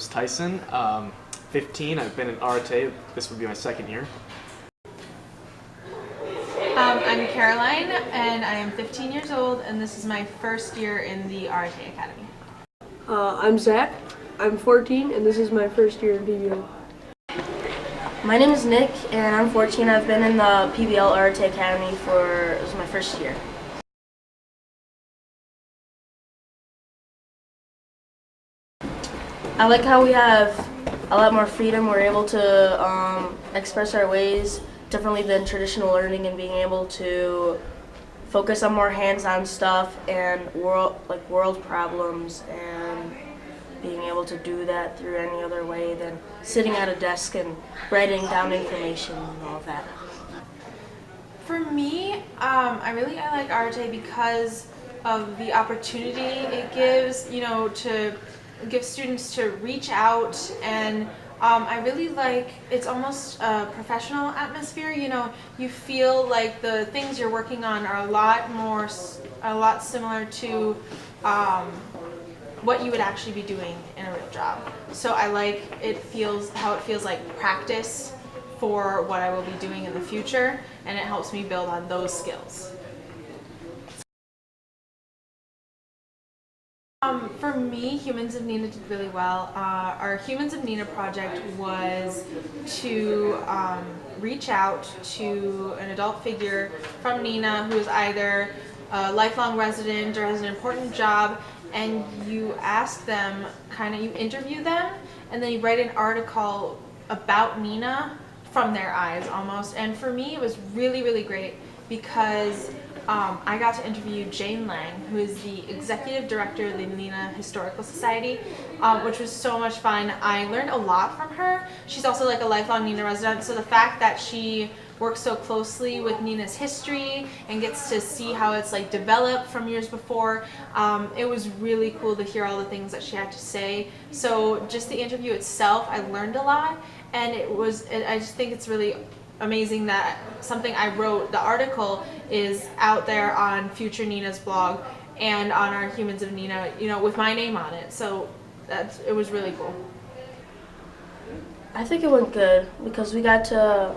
name's Tyson. 15. I've been in Arete. This would be my second year. I'm Caroline, and I am 15 years old, and this is my first year in the Arete Academy. I'm Zach. I'm 14, and this is my first year in PBL. My name is Nick, and I'm 14. I've been in the PBL Arete Academy this is my first year. I like how we have a lot more freedom. We're able to express our ways differently than traditional learning, and being able to focus on more hands-on stuff and world problems, and being able to do that through any other way than sitting at a desk and writing down information and all of that. For me, I like Arete because of the opportunity it gives, to give students to reach out, and I really like it's almost a professional atmosphere. You feel like the things you're working on are a lot similar to what you would actually be doing in a real job. So I like how it feels like practice for what I will be doing in the future, and it helps me build on those skills. For me, Humans of Nina did really well. Our Humans of Nina project was to reach out to an adult figure from Nina who is either a lifelong resident or has an important job, and you ask them, you interview them, and then you write an article about Nina from their eyes almost. And for me, it was really, really great because I got to interview Jane Lang, who is the executive director of the Nina Historical Society, which was so much fun. I learned a lot from her. She's also like a lifelong Nina resident, so the fact that she works so closely with Nina's history and gets to see how it's developed from years before, it was really cool to hear all the things that she had to say. So just the interview itself, I learned a lot, and I just think it's really amazing that something I wrote, the article, is out there on Future Nina's blog and on our Humans of Nina, with my name on it. So it was really cool. I think it went good because we got to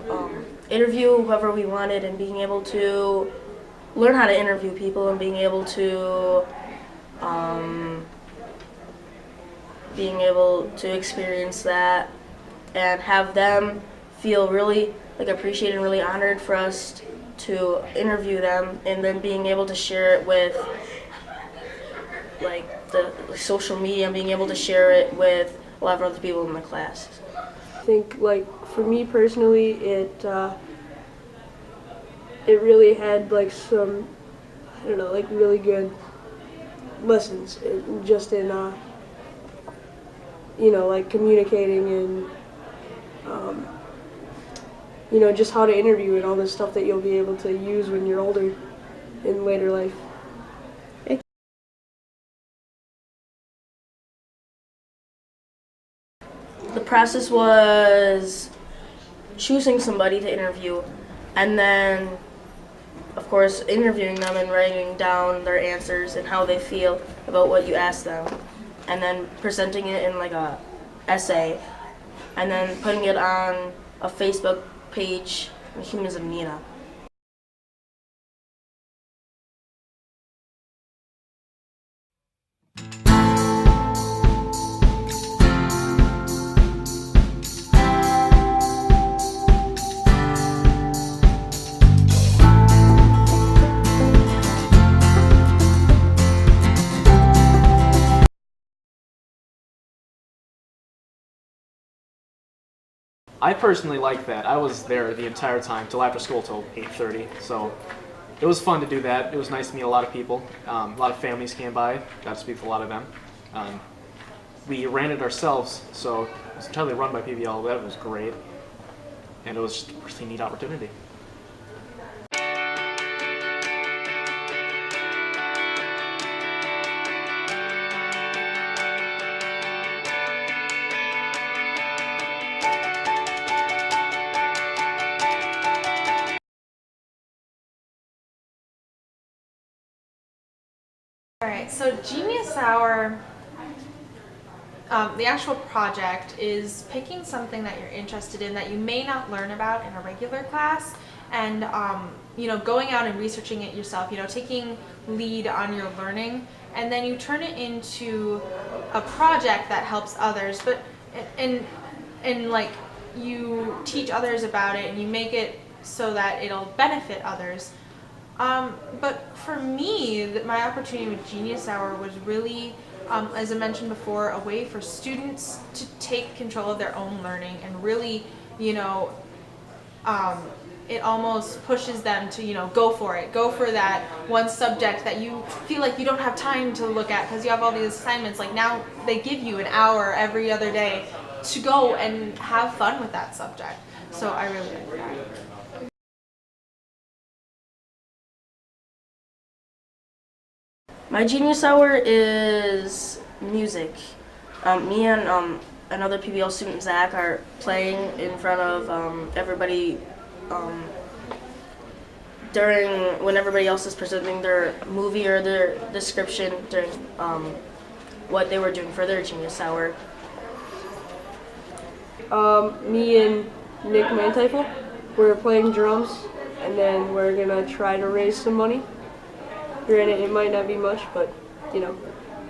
interview whoever we wanted, and being able to learn how to interview people, and being able to experience that and have them feel really appreciated and really honored for us to interview them, and then being able to share it with the social media, and being able to share it with a lot of other people in the class. I think, for me personally, it really had some, really good lessons, just in communicating and just how to interview and all this stuff that you'll be able to use when you're older in later life. The process was choosing somebody to interview, and then, of course, interviewing them and writing down their answers and how they feel about what you asked them, and then presenting it in a essay, and then putting it on a Facebook page, Humans of Nina. I personally like that. I was there the entire time, till after school, till 8:30. So it was fun to do that. It was nice to meet a lot of people. A lot of families came by. Got to speak with a lot of them. We ran it ourselves, so it was entirely run by PBL. That was great, and it was just a really neat opportunity. All right, so Genius Hour the actual project is picking something that you're interested in that you may not learn about in a regular class, and going out and researching it yourself. Taking lead on your learning, and then you turn it into a project that helps others. But and like you teach others about it, and you make it so that it'll benefit others. But for me, my opportunity with Genius Hour was really, as I mentioned before, a way for students to take control of their own learning and really, it almost pushes them to, go for it. Go for that one subject that you feel like you don't have time to look at because you have all these assignments. Like now they give you an hour every other day to go and have fun with that subject. So I really like that. My Genius Hour is music. Me and another PBL student, Zach, are playing in front of everybody when everybody else is presenting their movie or their description during what they were doing for their Genius Hour. Me and Nick Manteifel, we're playing drums, and then we're gonna try to raise some money. Granted, it might not be much, but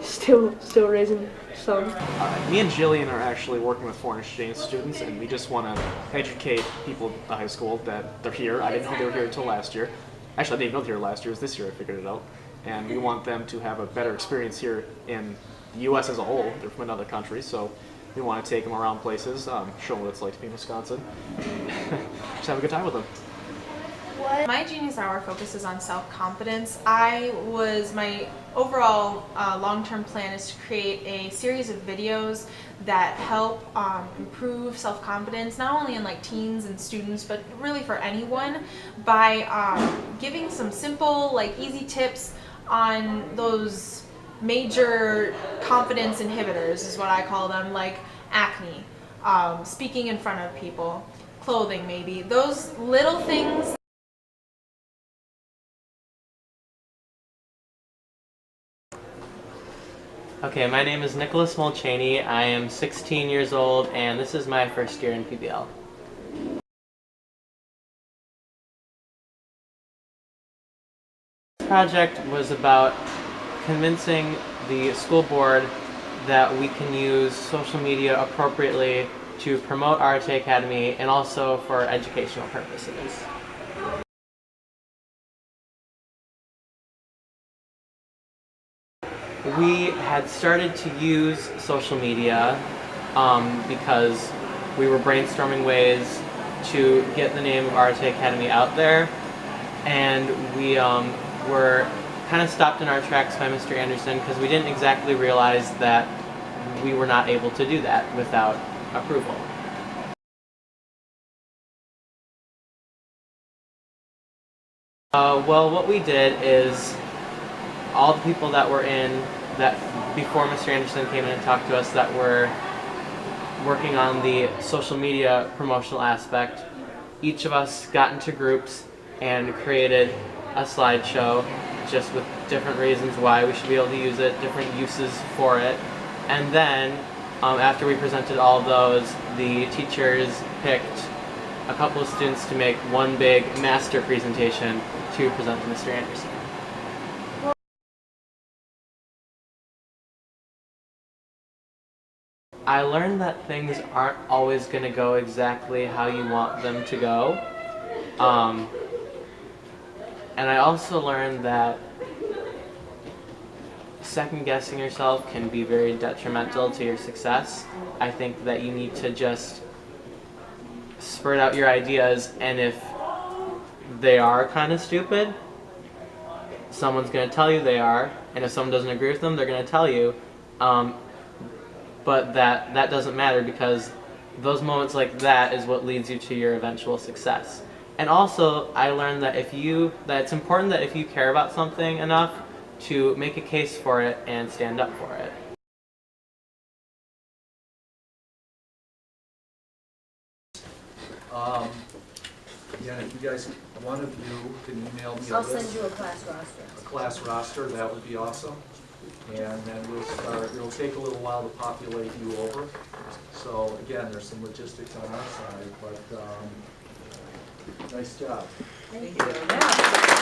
still raising some. Me and Jillian are actually working with foreign exchange students, and we just want to educate people at the high school that they're here. I didn't know they were here until last year. Actually, I didn't even know they were here last year. It was this year I figured it out. And we want them to have a better experience here in the U.S. as a whole. They're from another country, so we want to take them around places, show them what it's like to be in Wisconsin. Just have a good time with them. My Genius Hour focuses on self-confidence. My overall long-term plan is to create a series of videos that help improve self-confidence, not only in like teens and students, but really for anyone, by giving some simple, easy tips on those major confidence inhibitors, is what I call them, like acne, speaking in front of people, clothing maybe, those little things. Okay, my name is Nicholas Mulchaney. I am 16 years old, and this is my first year in PBL. This project was about convincing the school board that we can use social media appropriately to promote Arete Academy and also for educational purposes. We had started to use social media because we were brainstorming ways to get the name of Arete Academy out there, and we were kind of stopped in our tracks by Mr. Anderson because we didn't exactly realize that we were not able to do that without approval. Well, what we did is all the people that were before Mr. Anderson came in and talked to us that were working on the social media promotional aspect, each of us got into groups and created a slideshow just with different reasons why we should be able to use it, different uses for it. And then after we presented all of those, the teachers picked a couple of students to make one big master presentation to present to Mr. Anderson. I learned that things aren't always going to go exactly how you want them to go. And I also learned that second-guessing yourself can be very detrimental to your success. I think that you need to just spurt out your ideas, and if they are kind of stupid, someone's going to tell you they are, and if someone doesn't agree with them, they're going to tell you. But that doesn't matter, because those moments like that is what leads you to your eventual success. And also, I learned that it's important that if you care about something enough to make a case for it and stand up for it. Yeah, if you guys, one of you can email me a I'll list, send you a class roster. a class roster, that would be awesome. and then we'll start, it'll take a little while to populate you over. So again, there's some logistics on our side, but nice job. Thank you.